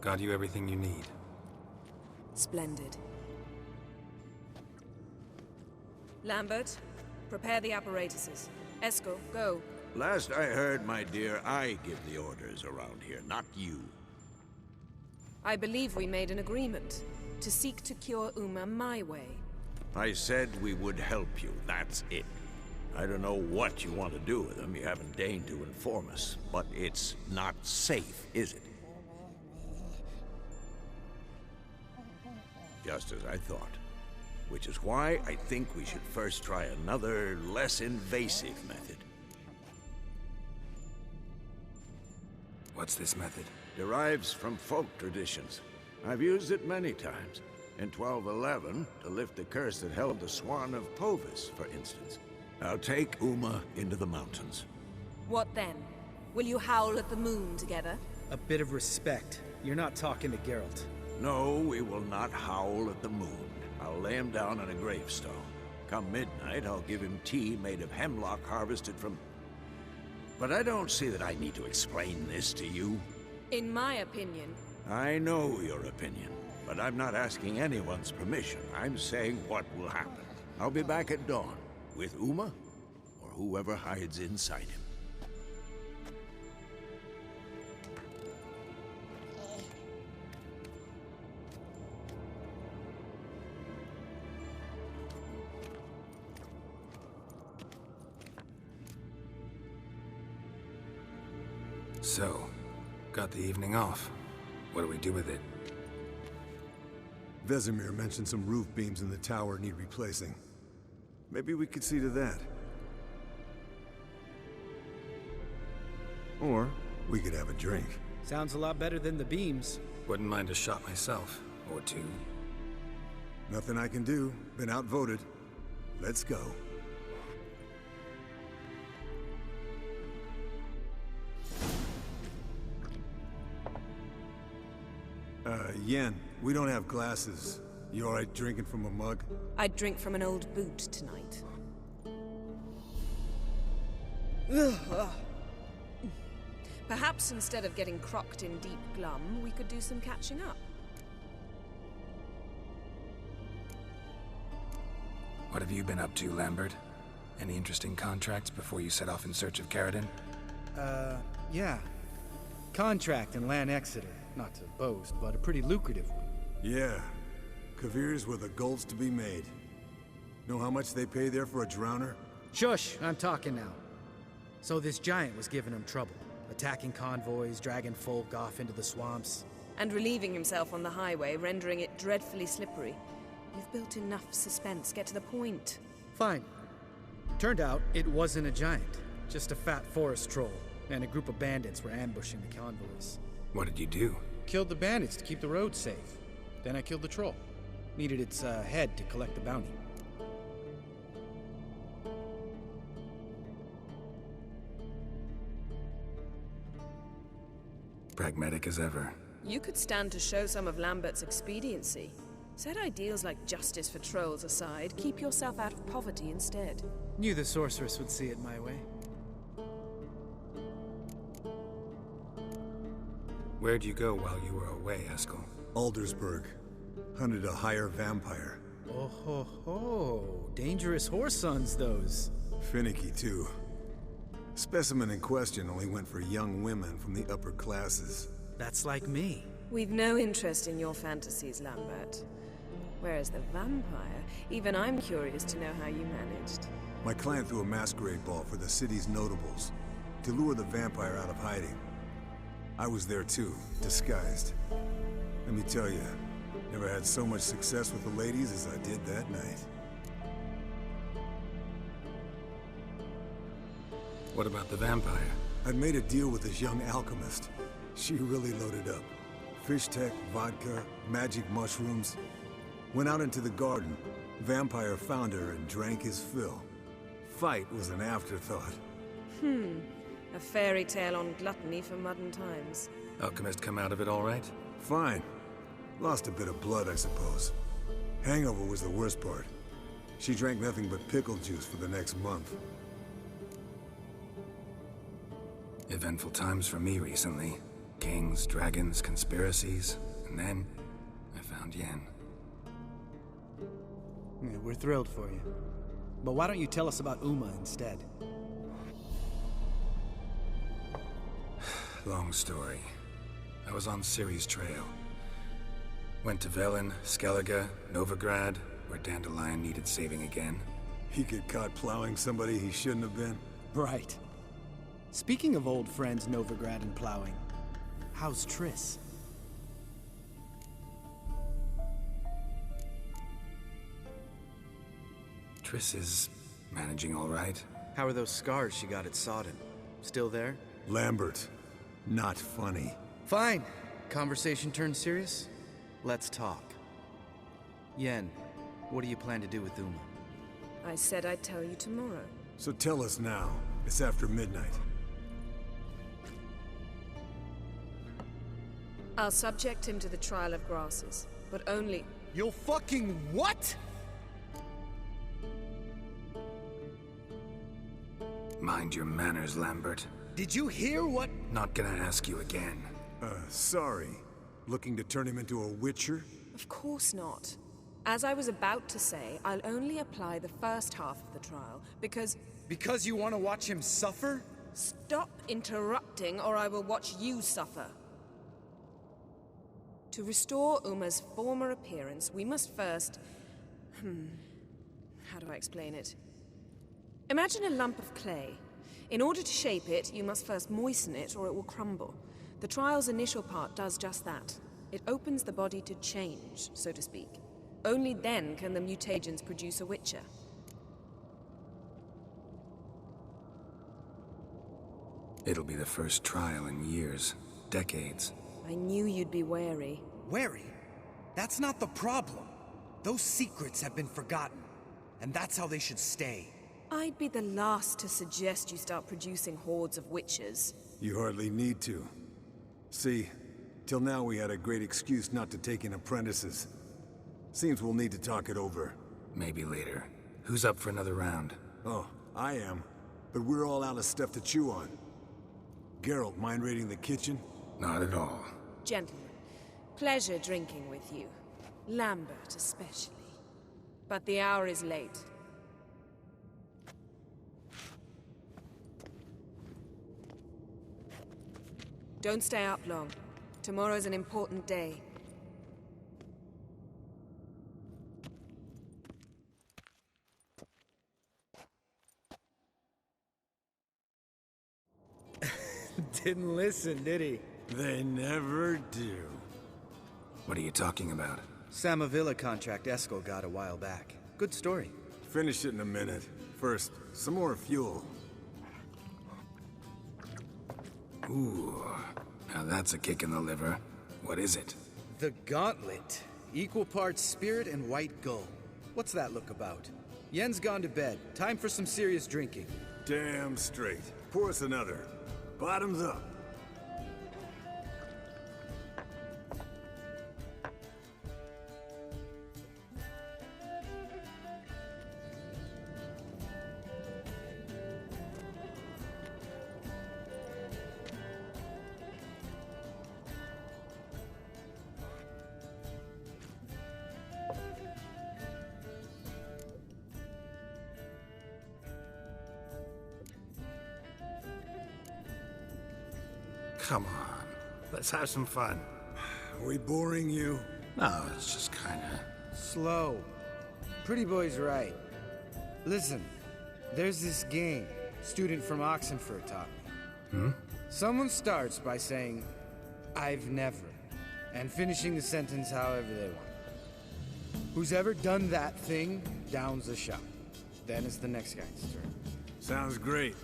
Got you everything you need. Splendid. Lambert, prepare the apparatuses. Eskel, go. Last I heard, my dear, I give the orders around here, not you. I believe we made an agreement to seek to cure Uma my way. I said we would help you, that's it. I don't know what you want to do with them, you haven't deigned to inform us, but it's not safe, is it? Just as I thought. Which is why I think we should first try another, less invasive method. What's this method? Derives from folk traditions. I've used it many times. In 1211, to lift the curse that held the Swan of Povis, for instance. I'll take Uma into the mountains. What then? Will you howl at the moon together? A bit of respect. You're not talking to Geralt. No, we will not howl at the moon. I'll lay him down on a gravestone. Come midnight, I'll give him tea made of hemlock harvested from... But I don't see that I need to explain this to you. In my opinion... I know your opinion, but I'm not asking anyone's permission. I'm saying what will happen. I'll be back at dawn, with Uma, or whoever hides inside him. So, got the evening off. What do we do with it? Vesemir mentioned some roof beams in the tower need replacing. Maybe we could see to that. Or we could have a drink. Sounds a lot better than the beams. Wouldn't mind a shot myself. Or two. Nothing I can do. Been outvoted. Let's go. Yen, we don't have glasses. You alright drinking from a mug? I'd drink from an old boot tonight. Perhaps instead of getting crocked in deep glum, we could do some catching up. What have you been up to, Lambert? Any interesting contracts before you set off in search of Caridin? Yeah. Contract in Lan Exeter. Not to boast, but a pretty lucrative one. Yeah. Kavir's were the gold's to be made. Know how much they pay there for a drowner? Shush! I'm talking now. So this giant was giving him trouble. Attacking convoys, dragging folk off into the swamps. And relieving himself on the highway, rendering it dreadfully slippery. You've built enough suspense. Get to the point. Fine. Turned out, it wasn't a giant. Just a fat forest troll. And a group of bandits were ambushing the convoys. What did you do? Killed the bandits to keep the road safe. Then I killed the troll. Needed its head to collect the bounty. Pragmatic as ever. You could stand to show some of Lambert's expediency. Set ideals like justice for trolls aside, keep yourself out of poverty instead. Knew the sorceress would see it my way. Where'd you go while you were away, Eskel? Aldersburg. Hunted a higher vampire. Oh ho ho! Dangerous horse sons, those. Finicky, too. Specimen in question only went for young women from the upper classes. That's like me. We've no interest in your fantasies, Lambert. Whereas the vampire, even I'm curious to know how you managed. My client threw a masquerade ball for the city's notables to lure the vampire out of hiding. I was there too, disguised. Let me tell you, never had so much success with the ladies as I did that night. What about the vampire? I'd made a deal with this young alchemist. She really loaded up. Fish tech, vodka, magic mushrooms. Went out into the garden. Vampire found her and drank his fill. Fight was an afterthought. A fairy tale on gluttony for modern times. Alchemist come out of it all right? Fine. Lost a bit of blood, I suppose. Hangover was the worst part. She drank nothing but pickle juice for the next month. Eventful times for me recently. Kings, dragons, conspiracies, and then I found Yen. Yeah, we're thrilled for you. But why don't you tell us about Uma instead? Long story. I was on Ciri's trail. Went to Velen, Skellige, Novigrad, where Dandelion needed saving again. He get caught plowing somebody he shouldn't have been? Right. Speaking of old friends Novigrad and plowing, how's Triss? Triss is managing all right. How are those scars she got at Sodden? Still there? Lambert. Not funny. Fine. Conversation turned serious? Let's talk. Yen, what do you plan to do with Uma? I said I'd tell you tomorrow. So tell us now. It's after midnight. I'll subject him to the trial of grasses, but only... You'll fucking what? Mind your manners, Lambert. Did you hear what? Not gonna ask you again. Sorry. Looking to turn him into a witcher? Of course not. As I was about to say, I'll only apply the first half of the trial, because... Because you want to watch him suffer? Stop interrupting, or I will watch you suffer. To restore Uma's former appearance, we must first... How do I explain it? Imagine a lump of clay. In order to shape it, you must first moisten it, or it will crumble. The trial's initial part does just that. It opens the body to change, so to speak. Only then can the mutagens produce a witcher. It'll be the first trial in years, decades. I knew you'd be wary. Wary? That's not the problem. Those secrets have been forgotten, and that's how they should stay. I'd be the last to suggest you start producing hordes of witches. You hardly need to. See, till now we had a great excuse not to take in apprentices. Seems we'll need to talk it over. Maybe later. Who's up for another round? Oh, I am. But we're all out of stuff to chew on. Geralt, mind raiding the kitchen? Not at all. Gentlemen, pleasure drinking with you. Lambert especially. But the hour is late. Don't stay up long. Tomorrow's an important day. Didn't listen, did he? They never do. What are you talking about? Samavilla contract Eskel got a while back. Good story. Finish it in a minute. First, some more fuel. Ooh, now that's a kick in the liver. What is it? The Gauntlet. Equal parts spirit and white gull. What's that look about? Yen's gone to bed. Time for some serious drinking. Damn straight. Pour us another. Bottoms up. Come on, let's have some fun. Are we boring you? No, it's just kinda... Slow. Pretty boy's right. Listen, there's this game student from Oxenford taught me. Someone starts by saying, "I've never," and finishing the sentence however they want. Who's ever done that thing downs the shot. Then it's the next guy's turn. Sounds great.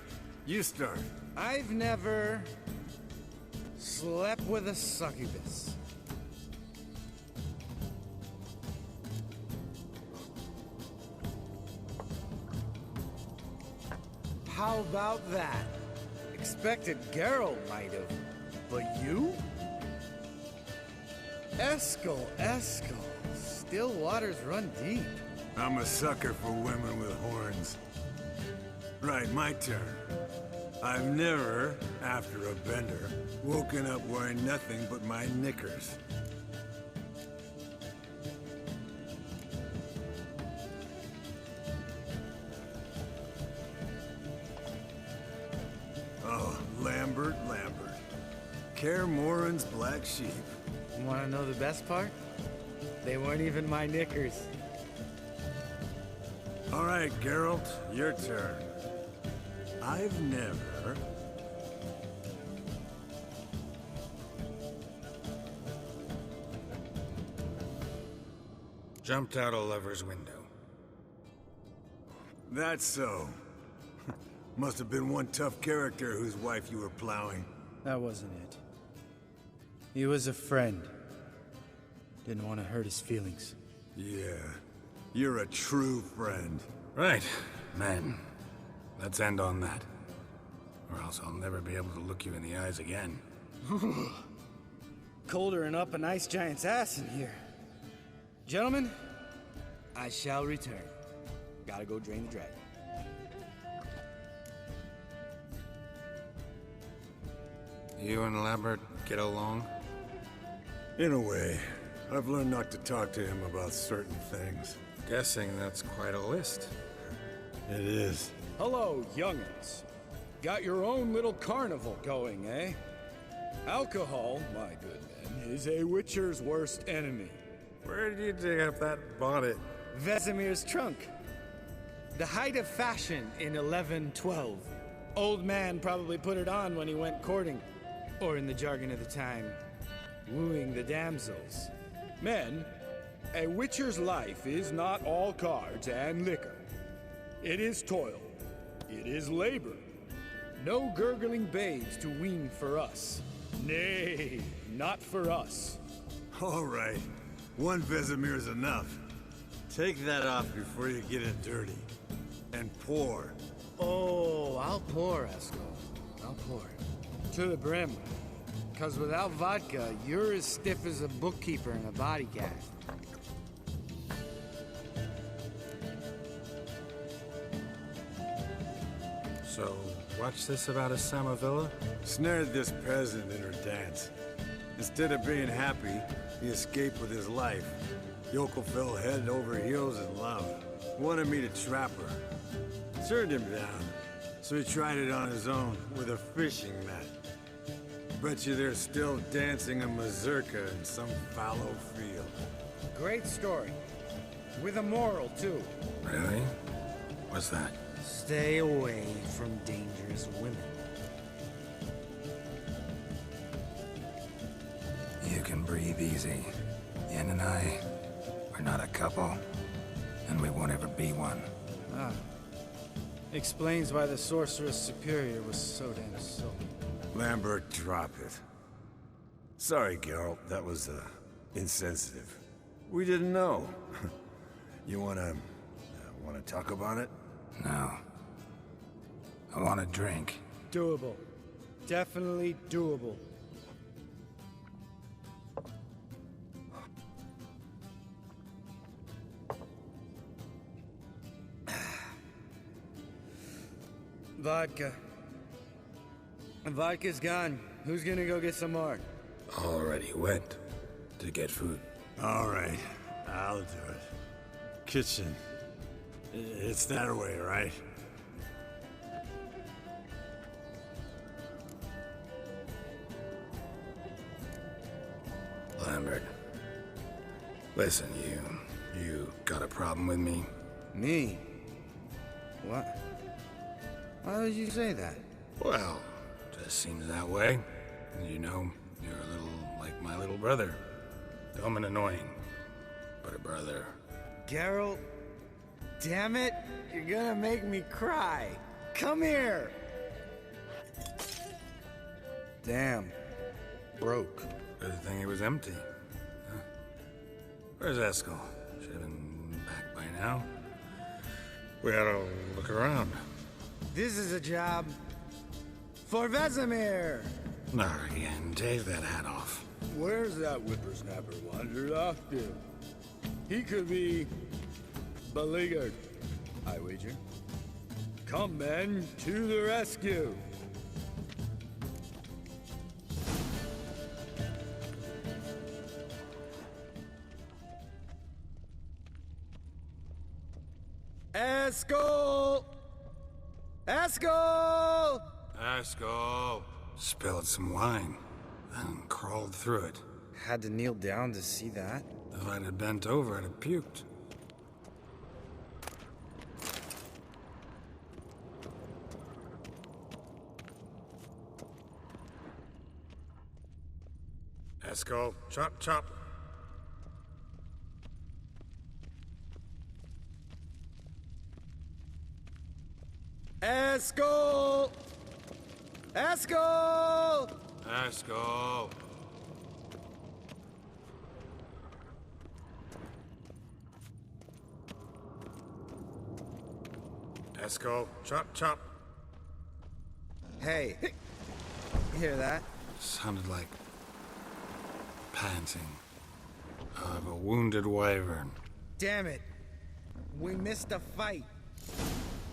You start. I've never slept with a succubus. How about that? Expected Geralt might have, but you? Eskel. Still waters run deep. I'm a sucker for women with horns. Right, my turn. I've never, after a bender, woken up wearing nothing but my knickers. Oh, Lambert. Kaer Morhen's black sheep. Want to know the best part? They weren't even my knickers. All right, Geralt, your turn. I've never... Jumped out a lover's window. That's so. Must have been one tough character whose wife you were plowing. That wasn't it. He was a friend. Didn't want to hurt his feelings. Yeah, you're a true friend. Right, men. Let's end on that. Or else I'll never be able to look you in the eyes again. Colder and up an ice giant's ass in here. Gentlemen, I shall return. Gotta go drain the dragon. You and Lambert get along? In a way. I've learned not to talk to him about certain things. Guessing that's quite a list. It is. Hello, young'uns. Got your own little carnival going, eh? Alcohol, my good men, is a witcher's worst enemy. Where did you dig up that bonnet? Vesemir's trunk. The height of fashion in 1112. Old man probably put it on when he went courting. Or in the jargon of the time, wooing the damsels. Men, a witcher's life is not all cards and liquor. It is toil. It is labor. No gurgling babes to wean for us. Nay, not for us. All right. One Vesemir's enough. Take that off before you get it dirty. And pour. Oh, I'll pour, Esco. I'll pour. To the brim. Because without vodka, you're as stiff as a bookkeeper in a body cast. So, what's this about a Samavilla? Snared this peasant in her dance. Instead of being happy, he escaped with his life. Yokel fell head over heels in love. Wanted me to trap her. Turned him down. So he tried it on his own with a fishing net. Bet you they're still dancing a mazurka in some fallow field. Great story. With a moral, too. Really? What's that? Stay away from dangerous women. You can breathe easy. Yen and I, we're not a couple. And we won't ever be one. Ah. Explains why the Sorceress Superior was so damn silly. Lambert, drop it. Sorry, Geralt, that was, insensitive. We didn't know. You wanna talk about it? No. I want a drink. Doable. Definitely doable. Vodka. Vodka's gone. Who's gonna go get some more? Already went to get food. All right, I'll do it. Kitchen. It's that way, right? Lambert. Listen, you got a problem with me? Me? What? Why would you say that? Well, just seems that way. You know, you're a little like my little brother. Dumb and annoying, but a brother. Geralt, damn it, you're gonna make me cry. Come here. Damn. Broke. Good thing it was empty. Huh? Where's Eskel? Should have been back by now. We ought to look around. This is a job for Vesemir. Not again. Take that hat off. Where's that whippersnapper wandered off to? He could be beleaguered, I wager. Come, men, to the rescue. Eskel! Eskel! Asco! Spilled some wine, then crawled through it. Had to kneel down to see that. If I'd have bent over, I'd have puked. Esco, chop, chop. Eskel! Eskel! Esco. Esco, chop, chop. Hey, hear that? Sounded like panting of a wounded wyvern. Damn it. We missed a fight.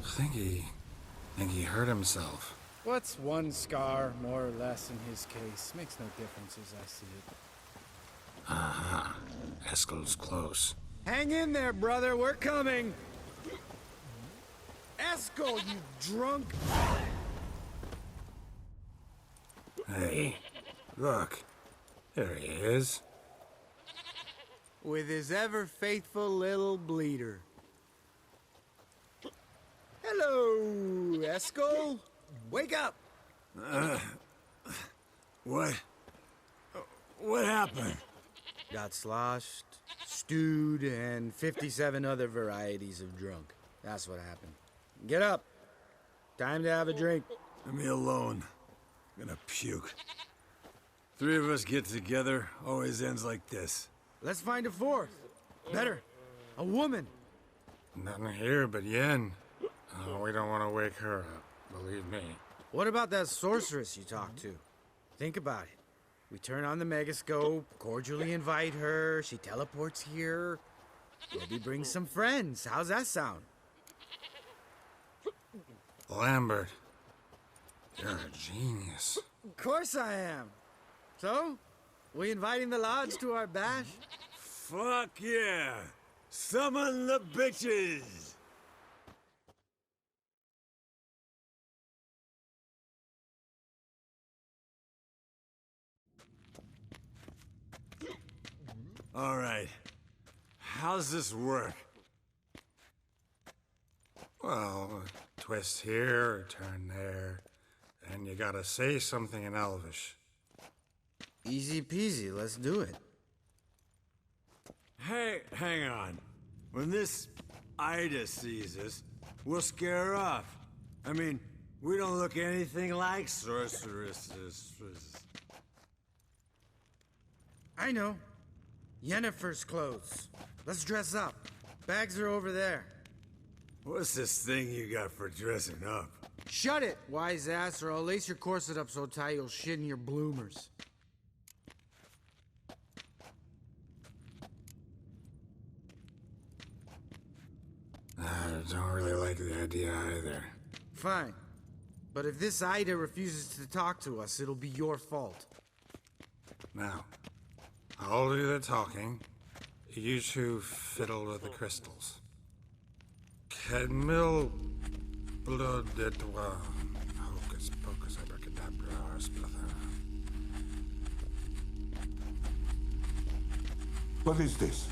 Think he hurt himself. What's one scar, more or less, in his case? Makes no difference as I see it. Aha. Eskel's close. Hang in there, brother. We're coming. Eskel, you drunk. Hey, look. There he is. With his ever faithful little bleeder. Hello, Eskel. Wake up. What? What happened? Got sloshed, stewed, and 57 other varieties of drunk. That's what happened. Get up. Time to have a drink. Leave me alone. I'm gonna puke. Three of us get together, always ends like this. Let's find a fourth. Better. A woman. Nothing here but Yen. Oh, we don't want to wake her up, believe me. What about that sorceress you talked to? Think about it. We turn on the megascope, cordially invite her, she teleports here. Maybe bring some friends. How's that sound? Lambert, you're a genius. Of course I am. So, we inviting the lodge to our bash? Fuck yeah! Summon the bitches! All right. How's this work? Well, twist here, turn there, and you gotta say something in Elvish. Easy peasy, let's do it. Hey, hang on. When this Ida sees us, we'll scare her off. I mean, we don't look anything like sorceresses. I know. Yennefer's clothes. Let's dress up. Bags are over there. What's this thing you got for dressing up? Shut it, wise ass, or I'll lace your corset up so tight you'll shit in your bloomers. I don't really like the idea either. Fine. But if this Ida refuses to talk to us, it'll be your fault. Now, I'll do the talking. You two fiddle with the crystals. Kedmil blood de toi. Hocus pocus abracadabra splather. What is this?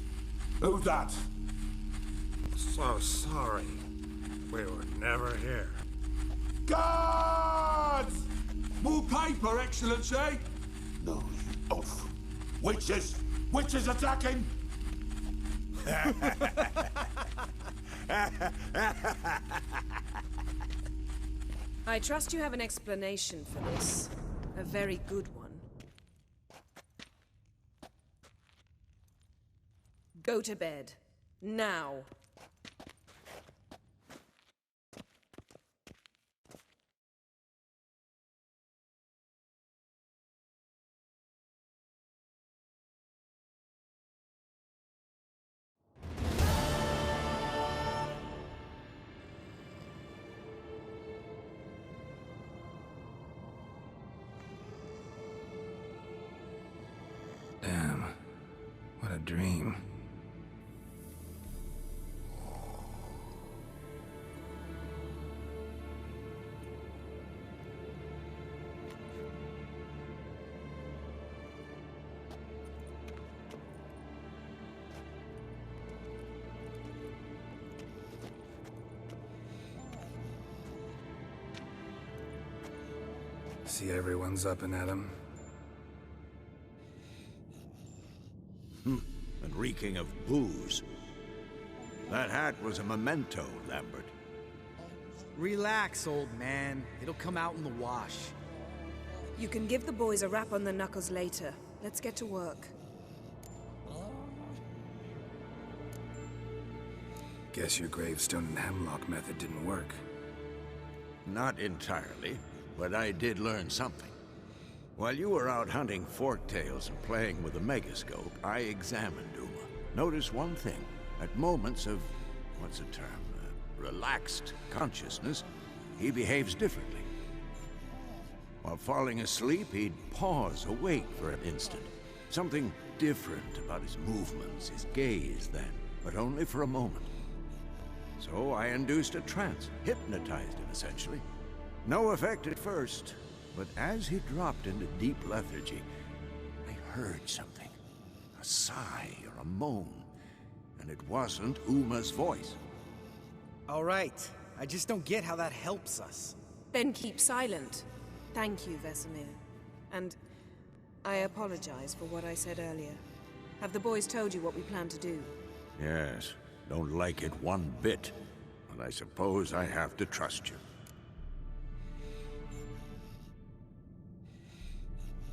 Who's that? So sorry. We were never here. Guards! More paper, Excellency! No, you oaf. Witches! Witches attacking! I trust you have an explanation for this. A very good one. Go to bed. Now. Damn. What a dream. See everyone's up and at 'em. And reeking of booze. That hat was a memento, Lambert. Relax, old man. It'll come out in the wash. You can give the boys a rap on the knuckles later. Let's get to work. Guess your gravestone and hemlock method didn't work. Not entirely, but I did learn something. While you were out hunting forktails and playing with a megascope, I examined Uma. Noticed one thing. At moments of, what's the term, relaxed consciousness, he behaves differently. While falling asleep, he'd pause, awake for an instant. Something different about his movements, his gaze then, but only for a moment. So I induced a trance, hypnotized him essentially. No effect at first, but as he dropped into deep lethargy, I heard something. A sigh or a moan, and it wasn't Uma's voice. All right. I just don't get how that helps us. Then keep silent. Thank you, Vesemir. And I apologize for what I said earlier. Have the boys told you what we plan to do? Yes, don't like it one bit, but I suppose I have to trust you.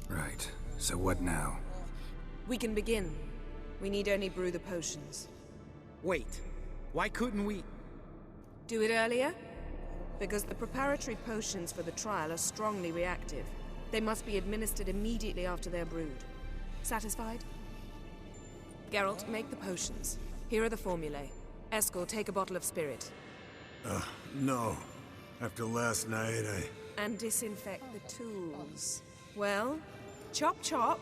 Right. So what now? We can begin. We need only brew the potions. Wait. Why couldn't we... Do it earlier? Because the preparatory potions for the trial are strongly reactive. They must be administered immediately after they're brewed. Satisfied? Geralt, make the potions. Here are the formulae. Eskel, take a bottle of spirit. No. After last night, And disinfect the tools. Well, chop chop.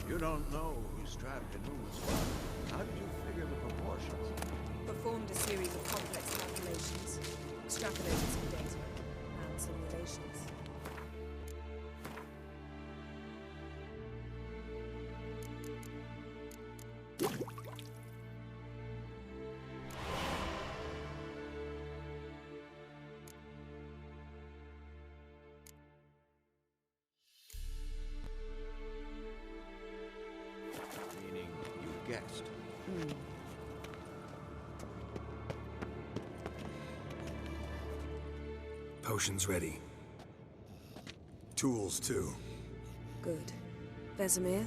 You don't know who's trapped in Uma's body. How did you figure the proportions? Performed a series of complex calculations. Extrapolated some data. And simulations. Meaning you guessed. Potions ready. tools too. Good. Vesemir?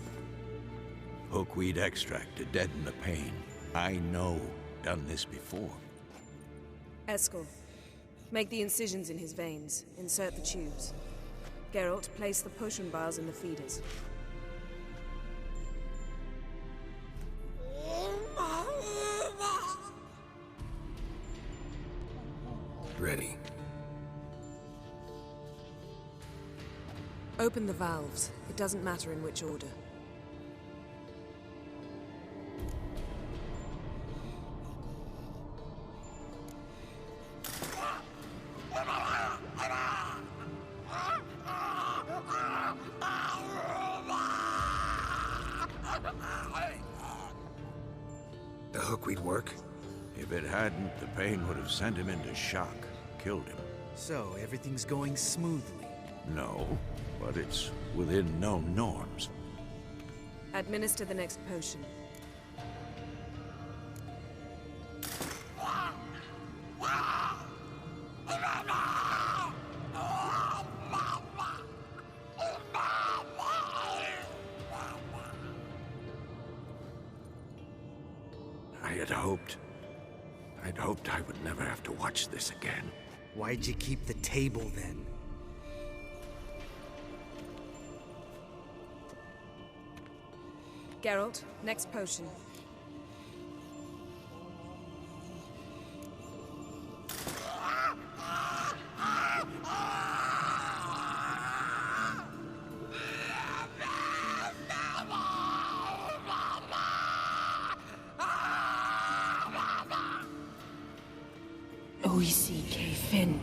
Hookweed extract to deaden the pain. I know. Done this before. Eskel. Make the incisions in his veins. Insert the tubes. Geralt, place the potion vials in the feeders. Ready. Open the valves. It doesn't matter in which order. The hookweed work? If it hadn't, the pain would have sent him into shock, killed him. So, everything's going smoothly. No, but it's within known norms. Administer the next potion. I'd hoped I would never have to watch this again. Why'd you keep the table then? Geralt, next potion. Oici Fin.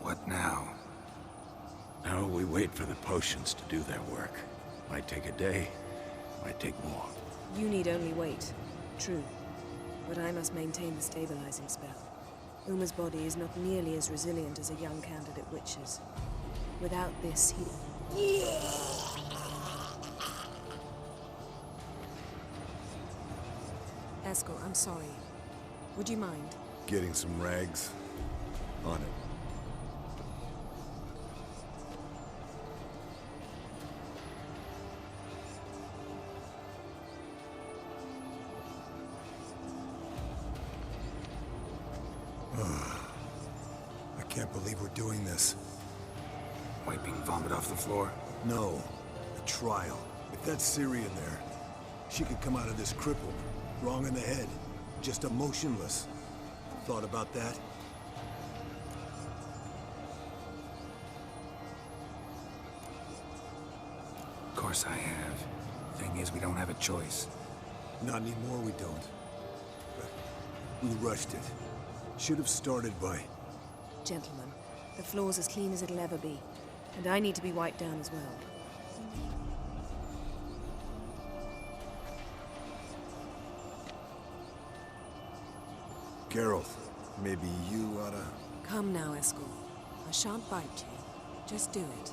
What now? Now we wait for the potions to do their work. Might take a day, might take more. You need only wait. True. But I must maintain the stabilizing spell. Uma's body is not nearly as resilient as a young candidate witch's. Without this, he... Eskel, I'm sorry. Would you mind? Getting some rags? On it. I can't believe we're doing this. Wiping vomit off the floor? No. A trial. If that's Syrian there, she could come out of this crippled, wrong in the head, just emotionless. Thought about that? Of course I have. Thing is, we don't have a choice. Not anymore, we don't. But we rushed it. Should have started by... Gentlemen, the floor's as clean as it'll ever be. And I need to be wiped down as well. Geralt, maybe you oughta... Come now, Eskel. I shan't bite you. Just do it.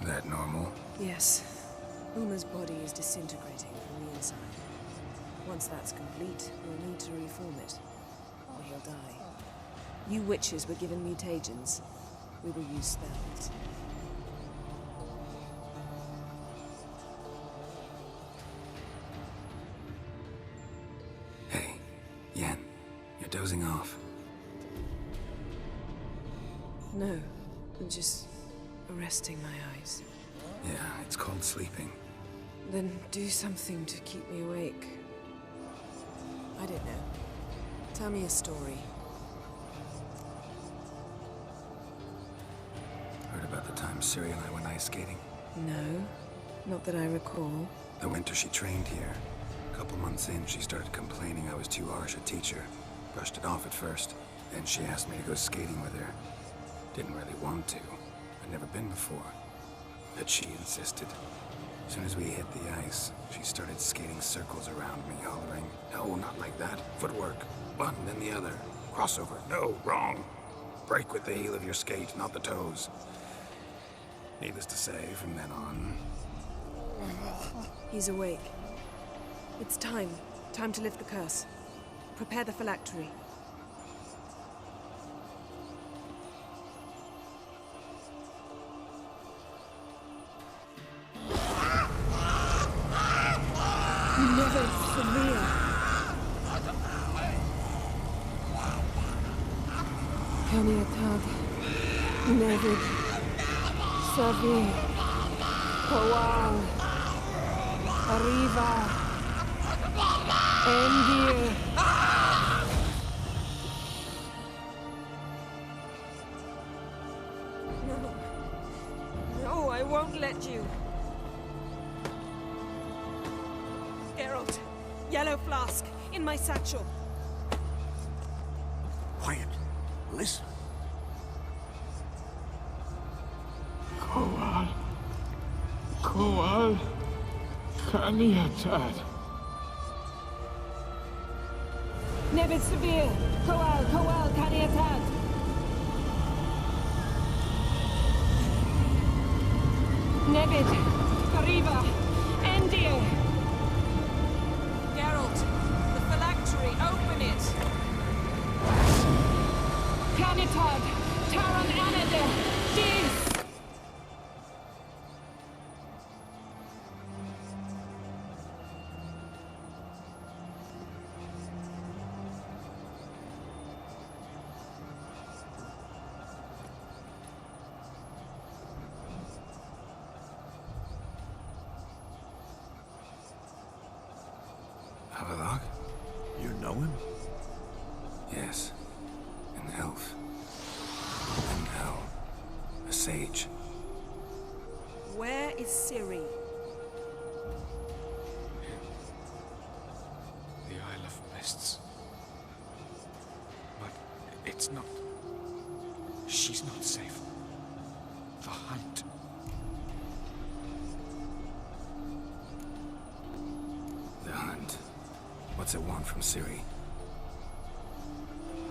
That normal? Yes. Uma's body is disintegrating from the inside. Once that's complete, we'll need to reform it, or he'll die. You witches were given mutagens. We will use spells. Hey, Yen, you're dozing off. No, I'm just resting my eyes. Yeah, it's called sleeping. Then do something to keep me awake. I don't know. Tell me a story. Heard about the time Ciri and I went ice skating? No, not that I recall. The winter she trained here. A couple months in, she started complaining I was too harsh a teacher. Brushed it off at first. Then she asked me to go skating with her. Didn't really want to. I'd never been before. But she insisted. As soon as we hit the ice, she started skating circles around me, hollering, "No, not like that. Footwork. One, then the other. Crossover. No, wrong. Break with the heel of your skate, not the toes." Needless to say, from then on... He's awake. It's time. Time to lift the curse. Prepare the phylactery. Never severe. Kaniatag. Nevid. Savi. Kowal. Arriva. Endir. No. No, I won't let you. Geralt, yellow flask, in my satchel. Quiet. Listen. Koal. Kaniatad. Nevid Severe. Kowal, Kaniatad. Nevid. Arriva. Endir. Geralt, the phylactery, open it. Canitad. Taran Anade. Dis. Havelock? You know him? Yes. In the elf. And now, a sage. Where is Ciri? The Isle of Mists. But it's not... She's not safe. The hunt. The hunt. What's it want from Ciri?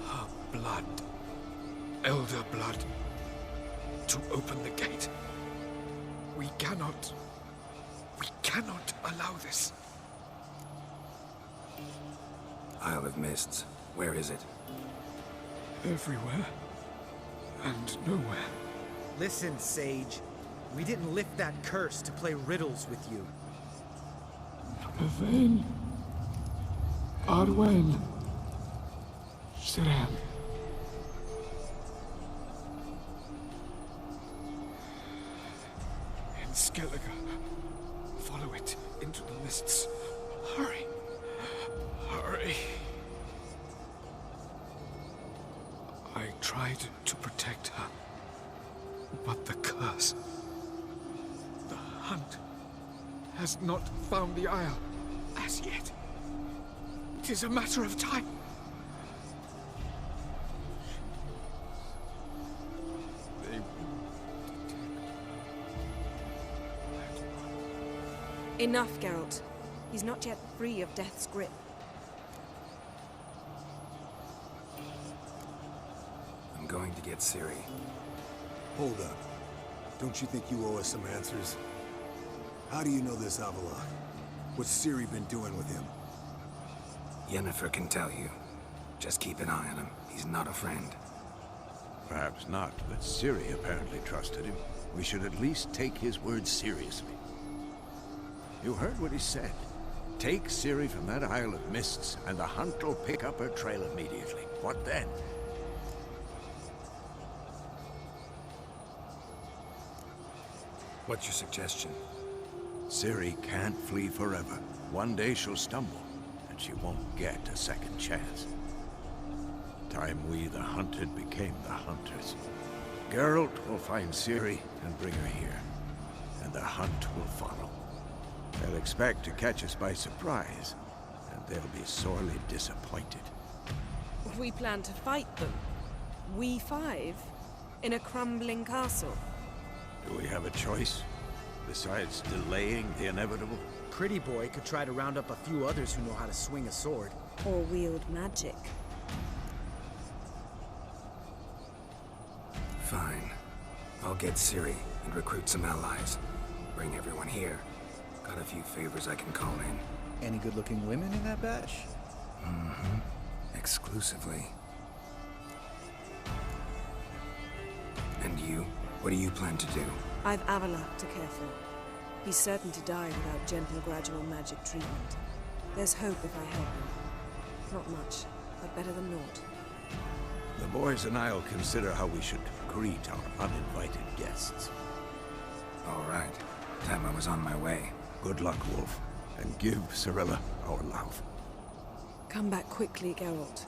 Her blood. Elder blood. To open the gate. We cannot allow this. Isle of Mists. Where is it? Everywhere. And nowhere. Listen, Sage. We didn't lift that curse to play riddles with you. Yven. Arwen. Siran. In Skellige. Follow it into the mists. Hurry. Hurry. I tried to protect her. But the curse... The hunt... has not found the Isle as yet. It is a matter of time. They will detect. Enough, Geralt. He's not yet free of death's grip. I'm going to get Ciri. Hold up. Don't you think you owe us some answers? How do you know this Avallac'h? What's Ciri been doing with him? Yennefer can tell you. Just keep an eye on him. He's not a friend. Perhaps not, but Ciri apparently trusted him. We should at least take his words seriously. You heard what he said. Take Ciri from that Isle of Mists, and the hunt will pick up her trail immediately. What then? What's your suggestion? Ciri can't flee forever. One day she'll stumble, and she won't get a second chance. Time we, the hunted, became the hunters. Geralt will find Ciri and bring her here, and the hunt will follow. They'll expect to catch us by surprise, and they'll be sorely disappointed. We plan to fight them. We five? In a crumbling castle? Do we have a choice? Besides delaying the inevitable? Pretty Boy could try to round up a few others who know how to swing a sword. Or wield magic? Fine. I'll get Ciri and recruit some allies. Bring everyone here. Got a few favors I can call in. Any good-looking women in that batch? Mm-hmm. Exclusively. And you? What do you plan to do? I've Avallac'h to care for. He's certain to die without gentle, gradual magic treatment. There's hope if I help him. Not much, but better than naught. The boys and I'll consider how we should greet our uninvited guests. All right. Time I was on my way. Good luck, Wolf, and give Cirilla our love. Come back quickly, Geralt.